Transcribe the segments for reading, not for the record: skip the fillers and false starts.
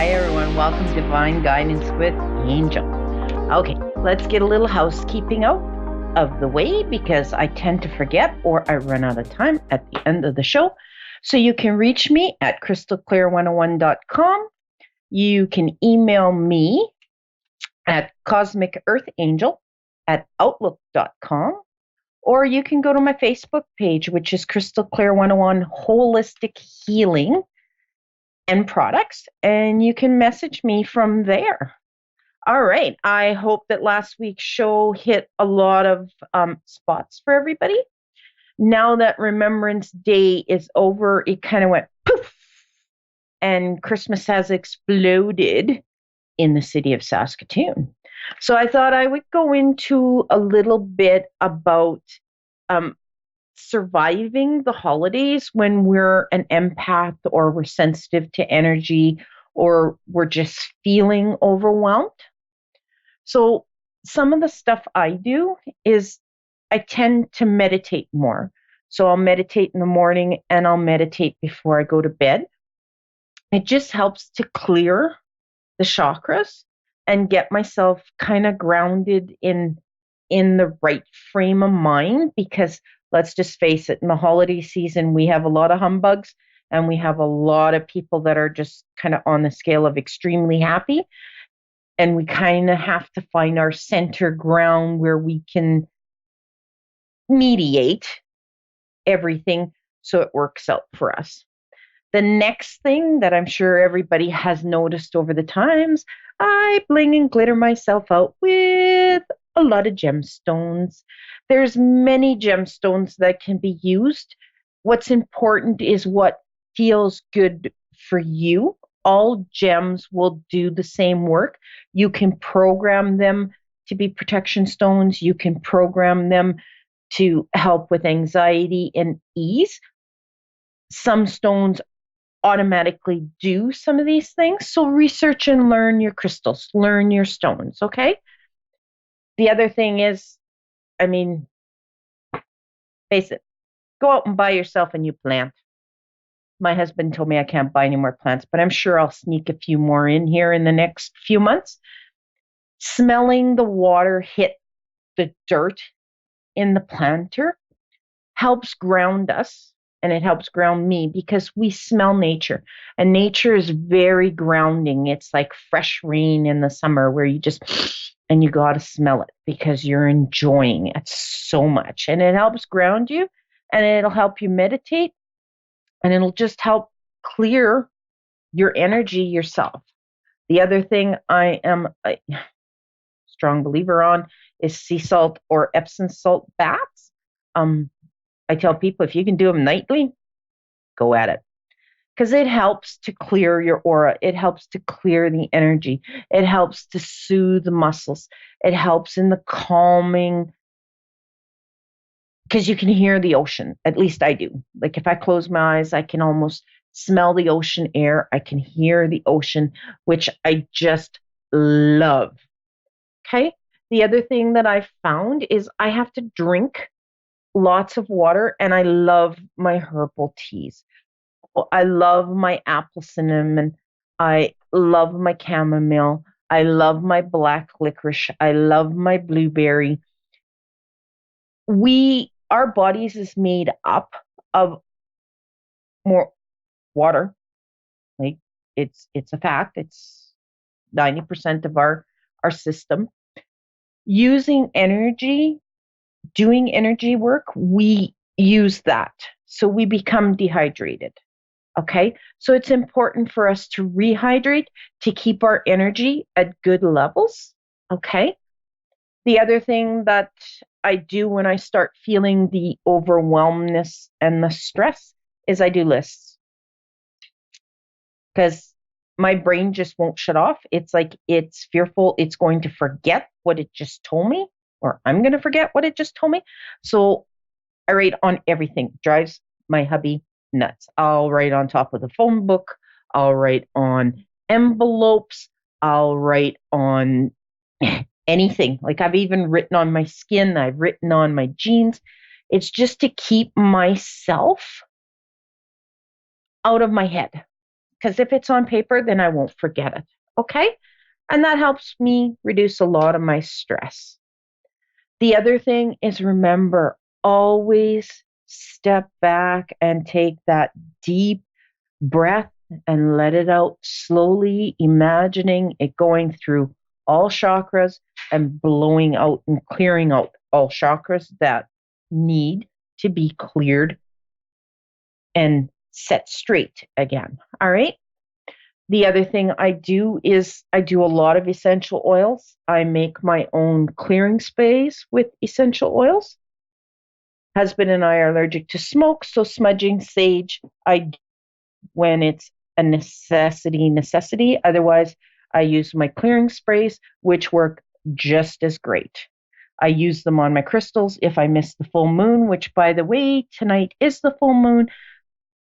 Hi, everyone. Welcome to Divine Guidance with Angel. Okay, let's get a little housekeeping out of the way because I tend to forget or I run out of time at the end of the show. So you can reach me at crystalclear101.com. You can email me at cosmicearthangel@outlook.com. Or you can go to my Facebook page, which is Crystal Clear 101 Holistic Healing and Products, and you can message me from there. All right. I hope that last week's show hit a lot of spots for everybody. Now that Remembrance Day is over, it kind of went poof, and Christmas has exploded in the city of Saskatoon. So I thought I would go into a little bit about surviving the holidays when we're an empath or we're sensitive to energy or we're just feeling overwhelmed. So some of the stuff I do is I tend to meditate more. So I'll meditate in the morning and I'll meditate before I go to bed. It just helps to clear the chakras and get myself kind of grounded in the right frame of mind, because let's just face it, in the holiday season, we have a lot of humbugs and we have a lot of people that are just kind of on the scale of extremely happy. And we kind of have to find our center ground where we can mediate everything so it works out for us. The next thing that I'm sure everybody has noticed over the times, I bling and glitter myself out with a lot of gemstones. There's many gemstones that can be used. What's important is what feels good for you. All gems will do the same work. You can program them to be protection stones. You can program them to help with anxiety and ease. Some stones automatically do some of these things. So research and learn your crystals, learn your stones, okay? The other thing is, face it, go out and buy yourself a new plant. My husband told me I can't buy any more plants, but I'm sure I'll sneak a few more in here in the next few months. Smelling the water hit the dirt in the planter helps ground us, and it helps ground me because we smell nature, and nature is very grounding. It's like fresh rain in the summer where you just, and you got to smell it because you're enjoying it so much, and it helps ground you, and it'll help you meditate, and it'll just help clear your energy yourself. The other thing I am a strong believer on is sea salt or Epsom salt baths. I tell people if you can do them nightly, go at it, because it helps to clear your aura. It helps to clear the energy. It helps to soothe the muscles. It helps in the calming, because you can hear the ocean. At least I do. Like if I close my eyes, I can almost smell the ocean air. I can hear the ocean, which I just love. Okay. The other thing that I found is I have to drink lots of water, and I love my herbal teas. I love my apple cinnamon. I love my chamomile. I love my black licorice. I love my blueberry. Our bodies is made up of more water. Like it's a fact. It's 90% of our system. Using energy, doing energy work, we use that. So we become dehydrated. Okay. So it's important for us to rehydrate to keep our energy at good levels. Okay. The other thing that I do when I start feeling the overwhelmness and the stress is I do lists, because my brain just won't shut off. It's like it's fearful it's going to forget what it just told me, or I'm going to forget what it just told me. So I write on everything. Drives my hubby nuts. I'll write on top of the phone book. I'll write on envelopes. I'll write on anything. Like I've even written on my skin. I've written on my jeans. It's just to keep myself out of my head. because if it's on paper, then I won't forget it. Okay. And that helps me reduce a lot of my stress. The other thing is remember, always step back and take that deep breath and let it out slowly, imagining it going through all chakras and blowing out and clearing out all chakras that need to be cleared and set straight again. All right. The other thing I do is I do a lot of essential oils. I make my own clearing sprays with essential oils. Husband and I are allergic to smoke, so smudging sage I when it's a necessity. Otherwise, I use my clearing sprays, which work just as great. I use them on my crystals if I miss the full moon, which, by the way, tonight is the full moon.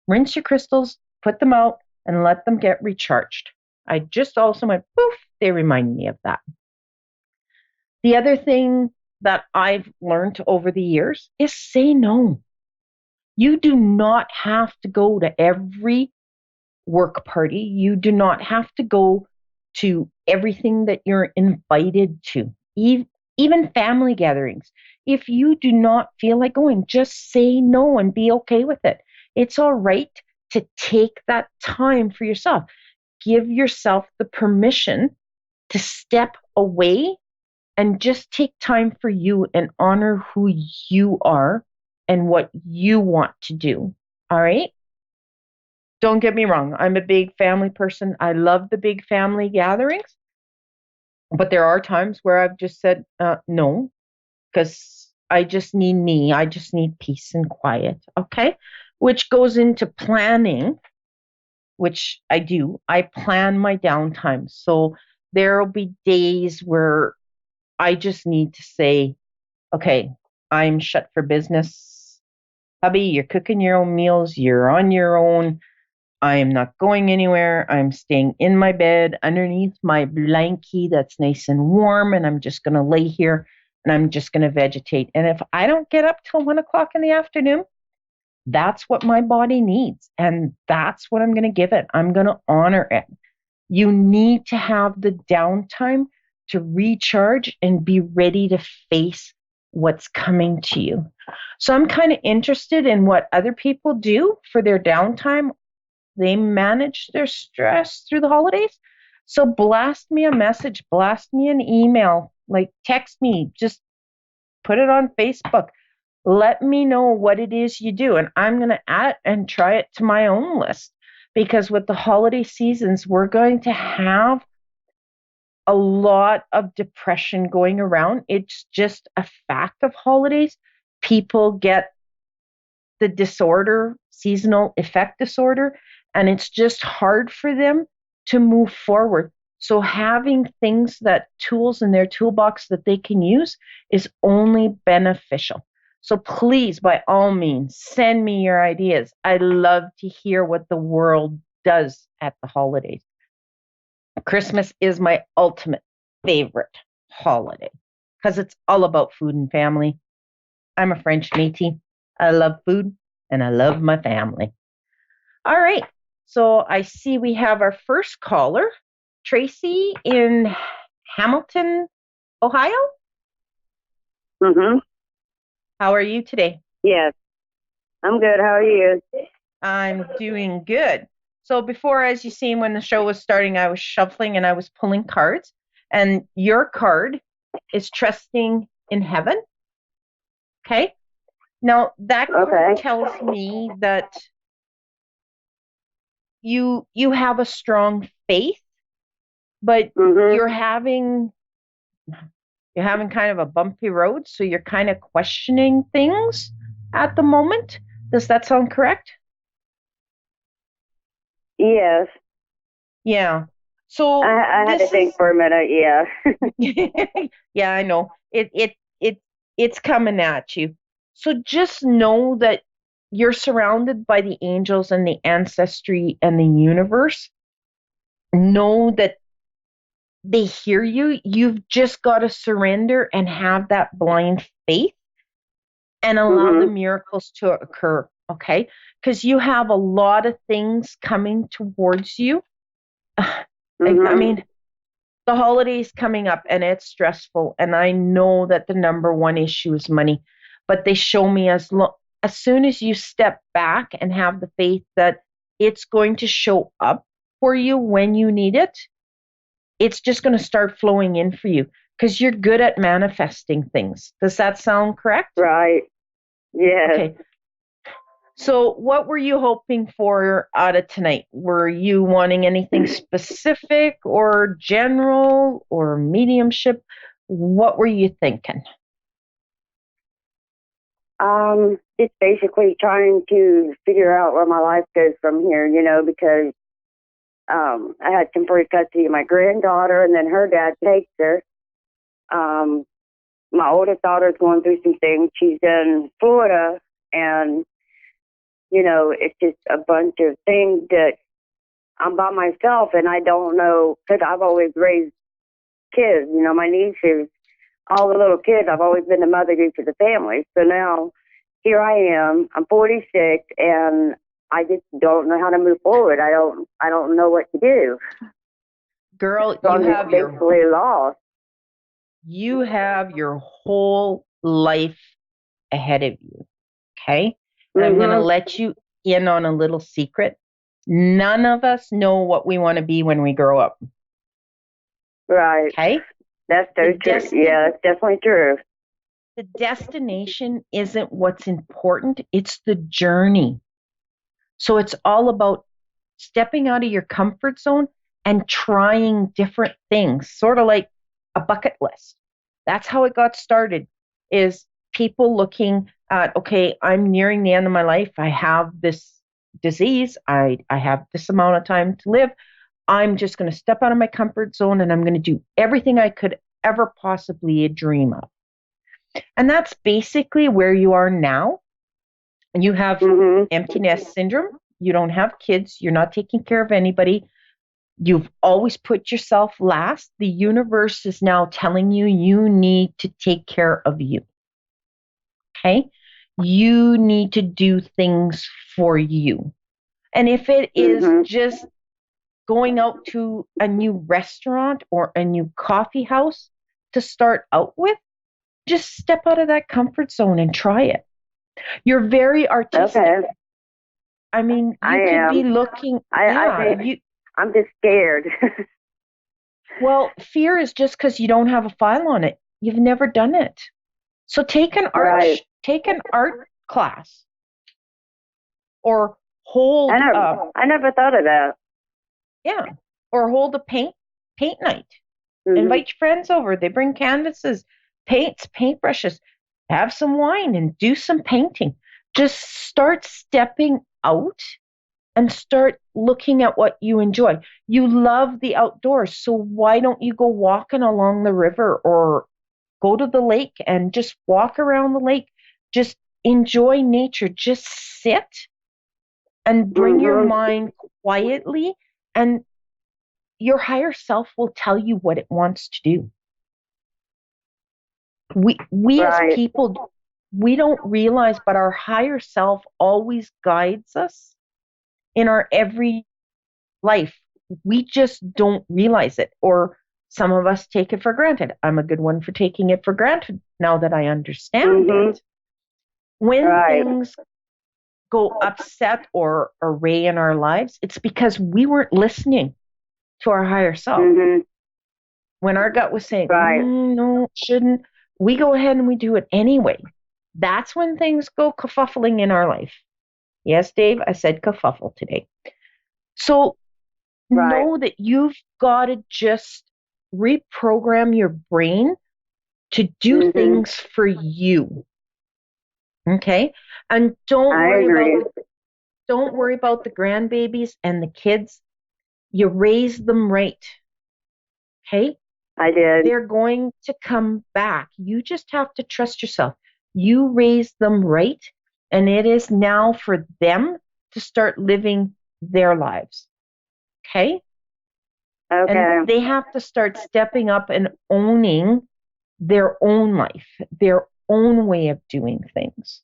Rinse your crystals, put them out, and let them get recharged. I just also went poof, they remind me of that. The other thing that I've learned over the years is say no. You do not have to go to every work party. You do not have to go to everything that you're invited to, even family gatherings. If you do not feel like going, just say no and be okay with it. It's all right to take that time for yourself. Give yourself the permission to step away and just take time for you and honor who you are and what you want to do. All right? Don't get me wrong. I'm a big family person. I love the big family gatherings. But there are times where I've just said no, because I just need me. I just need peace and quiet. Okay? Which goes into planning, which I do. I plan my downtime. So there will be days where I just need to say, okay, I'm shut for business. Hubby, you're cooking your own meals. You're on your own. I am not going anywhere. I'm staying in my bed underneath my blankie that's nice and warm. And I'm just going to lay here and I'm just going to vegetate. And if I don't get up till 1 o'clock in the afternoon, that's what my body needs. And that's what I'm going to give it. I'm going to honor it. You need to have the downtime to recharge and be ready to face what's coming to you. So I'm kind of interested in what other people do for their downtime. They manage their stress through the holidays. So blast me a message, blast me an email, like text me, just put it on Facebook. Let me know what it is you do. And I'm going to add it and try it to my own list. Because with the holiday seasons, we're going to have a lot of depression going around. It's just a fact of holidays. People get the disorder, seasonal affect disorder, and it's just hard for them to move forward. So having things tools in their toolbox that they can use is only beneficial. So please, by all means, send me your ideas. I love to hear what the world does at the holidays. Christmas is my ultimate favorite holiday because it's all about food and family. I'm a French métis. I love food and I love my family. All right. So I see we have our first caller, Tracy in Hamilton, Ohio. Mm-hmm. How are you today? Yes, I'm good. How are you? I'm doing good. So before, as you seen when the show was starting, I was shuffling and I was pulling cards. And your card is trusting in heaven. Okay. Now that card tells me that you have a strong faith, but you're having kind of a bumpy road, so you're kind of questioning things at the moment. Does that sound correct? Yes. Yeah. So I had to think for a minute. Yeah. Yeah, I know. It's coming at you. So just know that you're surrounded by the angels and the ancestry and the universe. Know that they hear you. You've just got to surrender and have that blind faith and allow the miracles to occur. Okay. Because you have a lot of things coming towards you. I Mhm. mean, the holidays coming up and it's stressful. And I know that the number one issue is money, but they show me as soon as you step back and have the faith that it's going to show up for you when you need it, it's just going to start flowing in for you because you're good at manifesting things. Does that sound correct? Right. Yes. Okay. So, what were you hoping for out of tonight? Were you wanting anything specific or general or mediumship? What were you thinking? It's basically trying to figure out where my life goes from here, because I had temporary custody of my granddaughter, and then her dad takes her. Um, my oldest daughter's going through some things. She's in Florida, and it's just a bunch of things that I'm by myself, and I don't know, because I've always raised kids. My nieces, all the little kids. I've always been the mother to the family. So now here I am. I'm 46, and I just don't know how to move forward. I don't know what to do. Girl, So I'm just basically lost. you have your whole life ahead of you, okay? And I'm going to Mhm. let you in on a little secret. None of us know what we want to be when we grow up, Right. okay? That's The so true. destin Yeah, that's definitely true. the destination isn't what's important, it's the journey. So it's all about stepping out of your comfort zone and trying different things, sort of like a bucket list. That's how it got started, is people looking at, okay, I'm nearing the end of my life. I have this disease. I have this amount of time to live. I'm just going to step out of my comfort zone and I'm going to do everything I could ever possibly dream of. And that's basically where you are now. You have Mhm. empty nest syndrome. You don't have kids. You're not taking care of anybody. You've always put yourself last. The universe is now telling you you need to take care of you. Okay. You need to do things for you. And if it is Mhm. just going out to a new restaurant or a new coffee house to start out with, just step out of that comfort zone and try it. You're very artistic. Okay. I mean, I you could be am. looking, I yeah, think I'm just scared. well, fear is just because you don't have a file on it. You've never done it. So Right. take an art class or hold I never thought of that. yeah, or hold a paint night. Mhm. Invite your friends over. They bring canvases, paints, paintbrushes. Have some wine and do some painting. Just start stepping out and start looking at what you enjoy. You love the outdoors, so why don't you go walking along the river or go to the lake and just walk around the lake? Just enjoy nature. Just sit and bring your Mhm. mind quietly, and your higher self will tell you what it wants to do. We as Right. people, we don't realize, but our higher self always guides us in our every life. We just don't realize it, or some of us take it for granted. I'm a good one for taking it for granted now that I understand Mhm. it. When Right. things go upset or array in our lives, it's because we weren't listening to our higher self. Mhm. When our gut was saying, Right. no, shouldn't, we go ahead and we do it anyway. That's when things go kerfuffling in our life. Yes, Dave, I said kerfuffle today. So Right. know that you've got to just reprogram your brain to do Mhm. things for you. Okay? And I agree. don't worry about the grandbabies and the kids. You raise them right. Okay? I did. They're going to come back. You just have to trust yourself. You raise them right, and it is now for them to start living their lives. Okay? And Okay. they have to start stepping up and owning their own life, their own way of doing things.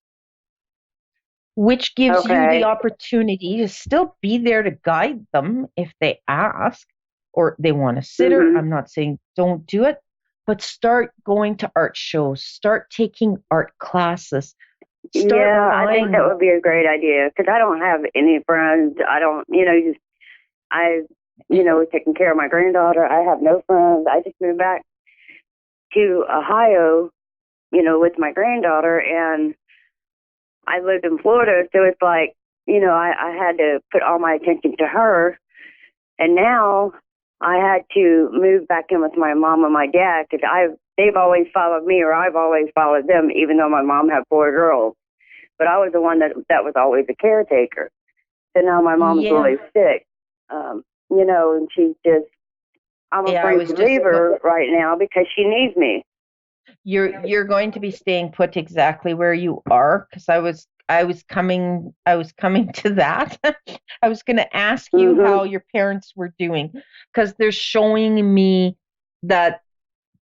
which gives you the Okay. opportunity to still be there to guide them if they ask or they want a sitter. Mhm. I'm not saying don't do it, but start going to art shows, start taking art classes, start Yeah, I think that buying. would be a great idea because I don't have any friends. I don't, just I, taking care of my granddaughter. I have no friends. I just moved back to Ohio, with my granddaughter, and I lived in Florida, so it's like, I had to put all my attention to her, and now I had to move back in with my mom and my dad because they've always followed me, or I've always followed them, even though my mom had four girls. But I was the one that was always a caretaker. So now my mom's Yeah. really sick, and she's just, I'm Yeah, I afraid was to just leave her right now because she needs me. you're going to be staying put exactly where you are because I was coming to that. I was going to ask you Mhm. how your parents were doing because they're showing me that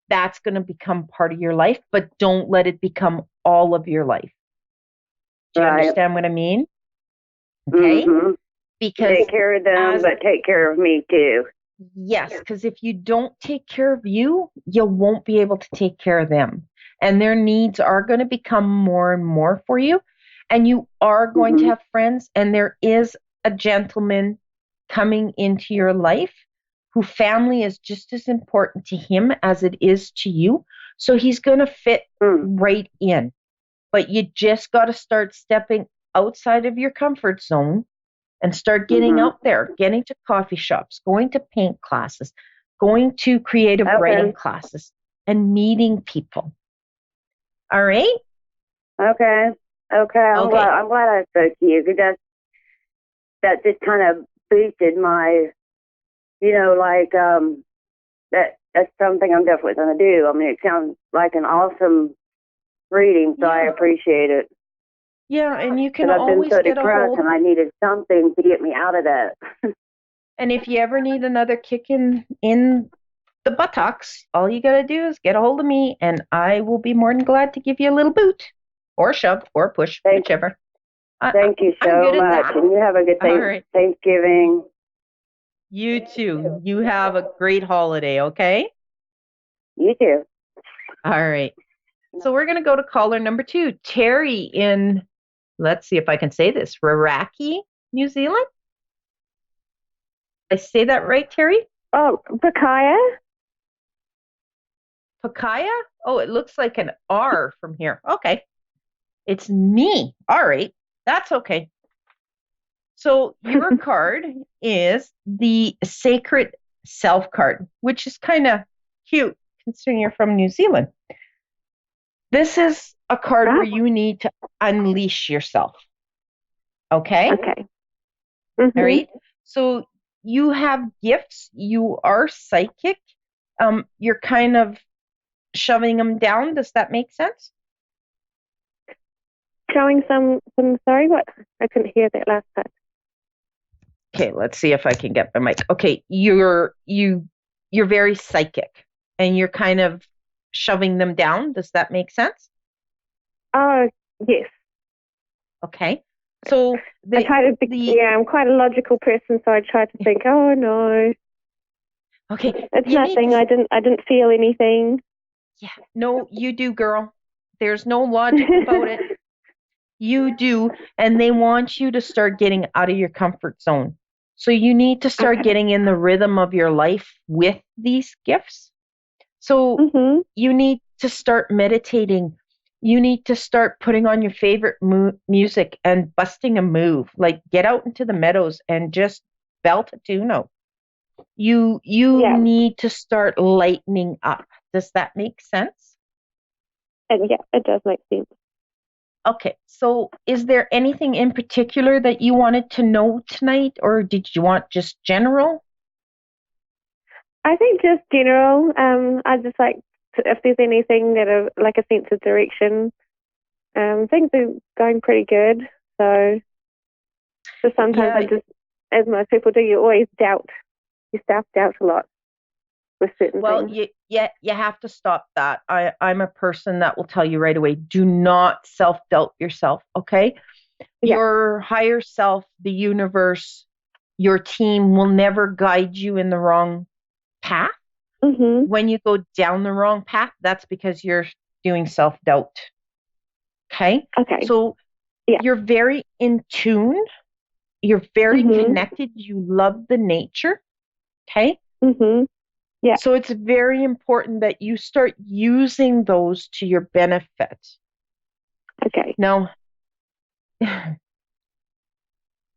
that's going to become part of your life, but don't let it become all of your life. Do you Right. understand what I mean? Okay? Mhm. Because Take care of them, as but take care of me too. yes, because if you don't take care of you, you won't be able to take care of them. And their needs are going to become more and more for you. And you are going to Mhm. have friends. And there is a gentleman coming into your life who family is just as important to him as it is to you. So he's going to fit Mm. right in. But you just got to start stepping outside of your comfort zone and start getting Mhm. out there, getting to coffee shops, going to paint classes, going to creative writing Okay. classes, and meeting people. All right? Okay. Okay. I'm glad. Okay. I'm glad I spoke to you because that just kind of boosted my, like that's something I'm definitely going to do. I mean, it sounds like an awesome reading, so I Yeah. appreciate it Yeah. And you can because I've been always so get a depressed hold. and I needed something to get me out of that. And if you ever need another kick in the buttocks, all you got to do is get a hold of me and I will be more than glad to give you a little boot or shove or push, Thank whichever. Thank you I'm so good at much, that. and you have a good All right. Thanksgiving. You too. You have a great holiday, okay? You too. All right. So we're going to go to caller number two, Terry in, let's see if I can say this, Raraki, New Zealand. Did I say that right, Terry? Oh, Bakaya? Pakaya? Oh, it looks like an R from here. Okay. It's me. All right. That's okay. So your card is the Sacred Self card, which is kind of cute considering you're from New Zealand. This is a card Ah, where you need to unleash yourself. Okay. okay. All Mhm. right. So you have gifts. You are psychic. You're kind of shoving them down. Does that make sense? Showing some. Sorry, what? I couldn't hear that last part. Okay. Let's see if I can get the mic. Okay. You're very psychic, and you're kind of shoving them down. Does that make sense? Oh, yes. Okay. So I try to be. the Yeah, I'm quite a logical person, so I try to think. Oh no, okay. it's You need nothing. to. I didn't feel anything. Yeah. No, you do, girl. There's no logic about it. You do, and they want you to start getting out of your comfort zone. So you need to start Okay. getting in the rhythm of your life with these gifts. So Mhm. you need to start meditating. You need to start putting on your favorite music and busting a move. Like get out into the meadows and just belt a tune out. You Yeah. need to start lightening up. Does that make sense? And yeah, it does make sense. Okay, so is there anything in particular that you wanted to know tonight, or did you want just general? I think just general. I just like if there's anything that are like a sense of direction. Things are going pretty good. So just sometimes I Yeah, just, as most people do, you always doubt. You self doubt a lot with certain well, things. you have to stop that. I'm a person that will tell you right away, do not self-doubt yourself, okay? Yeah. Your higher self, the universe, your team will never guide you in the wrong path. Mhm. When you go down the wrong path, that's because you're doing self-doubt. Okay? Okay. So Yeah. you're very in tune. You're very Mhm. connected. You love the nature. Okay? Mhm. Yeah. So it's very important that you start using those to your benefit. Okay. Now,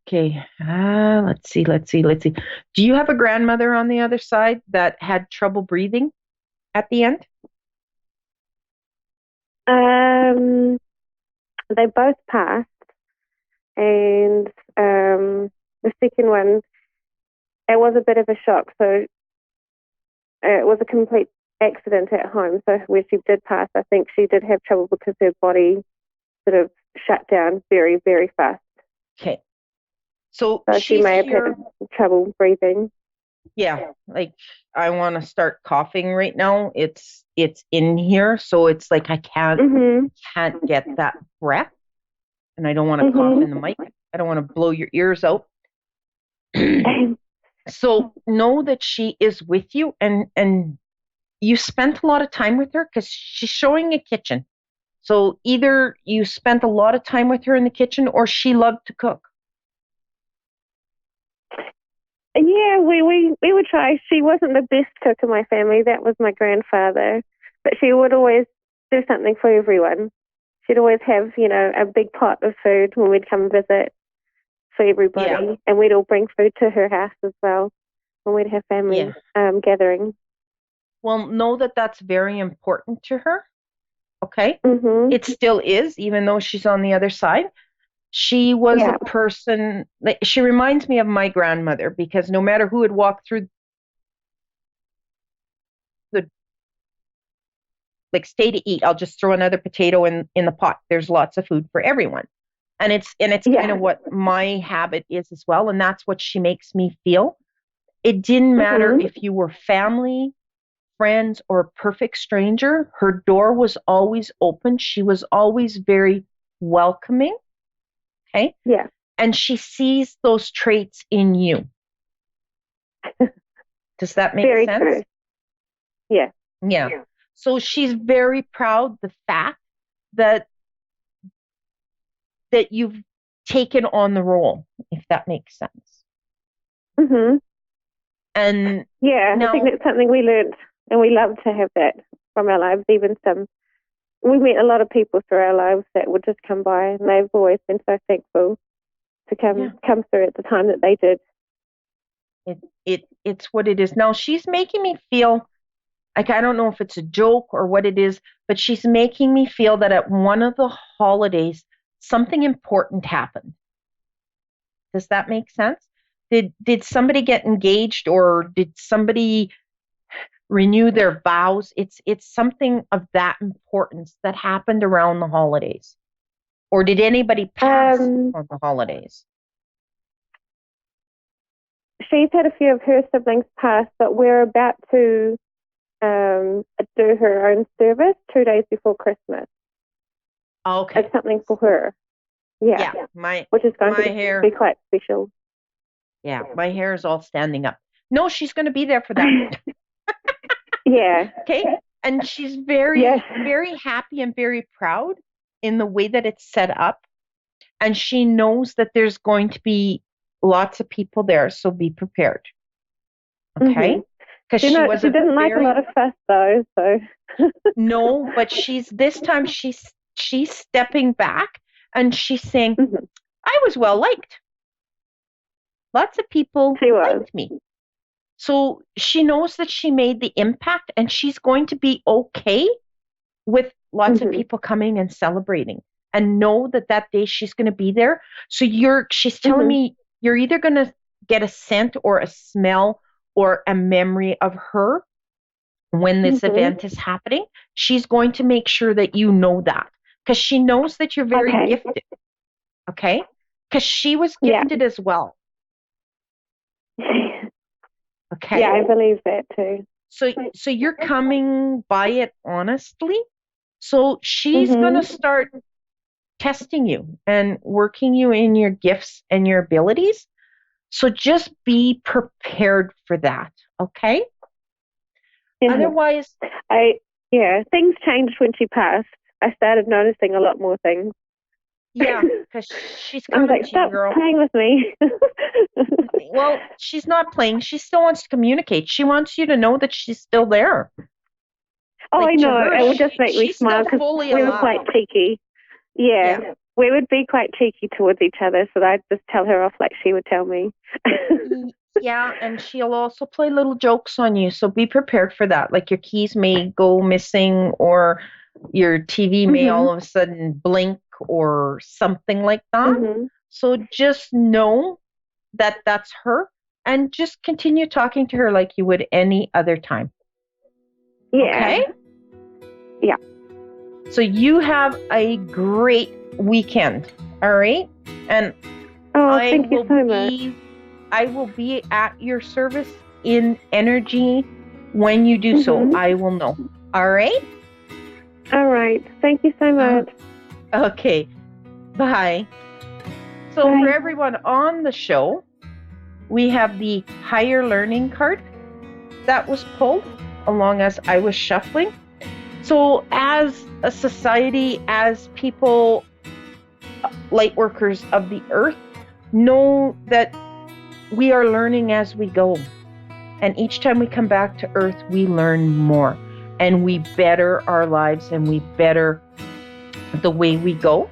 okay, let's see. Do you have a grandmother on the other side that had trouble breathing at the end? Um, they both passed, and the second one, it was a bit of a shock. So it was a complete accident at home. So when she did pass, I think she did have trouble because her body sort of shut down very, very fast. Okay. So So she she's may have here. had trouble breathing. Yeah, like I want to start coughing right now. It's in here, so it's like I Mhm. can't get that breath, and I don't want to cough in Mhm. the mic. I don't want to blow your ears out. So know that she is with you, and you spent a lot of time with her because she's showing a kitchen. So either you spent a lot of time with her in the kitchen, or she loved to cook. Yeah, we would try. She wasn't the best cook in my family. That was my grandfather, but she would always do something for everyone. She'd always have, a big pot of food when we'd come visit for Yeah, everybody, and we'd all bring food to her house as well when we'd have yeah. family gatherings. Well, know that that's very important to her. Okay. Mhm. It still is, even though she's on the other side. She was a Yeah. person, like, she reminds me of my grandmother because no matter who had walked through the, like, stay to eat, I'll just throw another potato in the pot. There's lots of food for everyone. And it's kind Yeah. of what my habit is as well. And that's what she makes me feel. It didn't matter Mhm. if you were family, friends, or a perfect stranger. Her door was always open. She was always very welcoming. Okay. Yeah. And she sees those traits in you. Does that make Very sense? true. Yeah. Yeah. So she's very proud the fact that you've taken on the role, if that makes sense. Mhm. And Yeah, I think now, that's something we learned, and we love to have that from our lives. Even we met a lot of people through our lives that would just come by, and they've always been so thankful to yeah, come through at the time that they did. it's what it is. Now she's making me feel like, I don't know if it's a joke or what it is, but she's making me feel that at one of the holidays something important happened. Does that make sense? Did somebody get engaged, or did somebody renew their vows? It's something of that importance that happened around the holidays. Or did anybody pass Um, on the holidays? she's had a few of her siblings pass, but we're about to do her own service 2 days before Christmas. Okay. It's something for her, yeah, Yeah, my which is going my to hair, be quite special. yeah, my hair is all standing up. No, she's going to be there for that. Yeah, Okay. And she's yes. very, very happy and very proud in the way that it's set up. And she knows that there's going to be lots of people there. So be prepared. Okay. Mhm. Because she was She a didn't like a very, lot of fuss though, so. no, but this time she's stepping back and she's saying, Mhm. I was well liked. Lots of people She was. liked me. So she knows that she made the impact, and she's going to be okay with lots of Mhm. people coming and celebrating, and know that that day she's going to be there. So she's telling Mhm. me you're either going to get a scent or a smell or a memory of her when this Mhm. event is happening. She's going to make sure that you know that, because she knows that you're very Okay. gifted. Okay. Because she was Yeah. gifted as well. Okay. Yeah, I believe that too. So you're coming by it honestly. So she's going to Mhm. start testing you and working you in your gifts and your abilities. So just be prepared for that, okay? Yeah. Otherwise, Things changed when she passed. I started noticing a lot more things. yeah, because she's I was coming like, to you, stop girl. playing with me. Well, she's not playing. She still wants to communicate. She wants you to know that she's still there. Oh, Like, I to know. her, It would just make me she's smile still because fully we were alive. quite cheeky. Yeah, we would be quite cheeky towards each other, so I'd just tell her off like she would tell me. Yeah, and she'll also play little jokes on you, so be prepared for that. Like your keys may go missing, or your TV may all of a sudden blink, or something like that. So just know that that's her, and just continue talking to her like you would any other time. Yeah. Okay? Yeah. So you have a great weekend, all right? And thank you so much. I will be at your service in energy when you do so. I will know. All right? All right. Thank you so much. Okay. Bye. So Bye. for everyone on the show, we have the higher learning card that was pulled along as I was shuffling. So as a society, as people, light workers of the earth, know that we are learning as we go. And each time we come back to earth, we learn more and we better our lives and we better the way we go.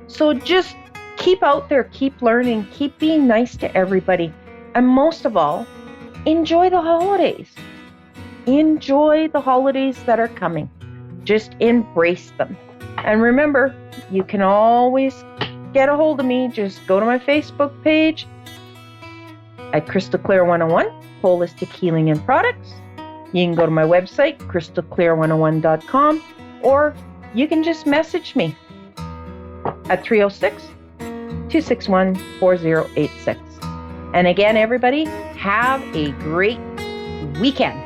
So just keep out there, keep learning, keep being nice to everybody. And most of all, enjoy the holidays. Enjoy the holidays that are coming. Just embrace them. And remember, you can always get a hold of me. Just go to my Facebook page at Crystal Clear 101, Holistic Healing and Products. You can go to my website, crystalclear101.com, or you can just message me at 306-261-4086. And again, everybody, have a great weekend.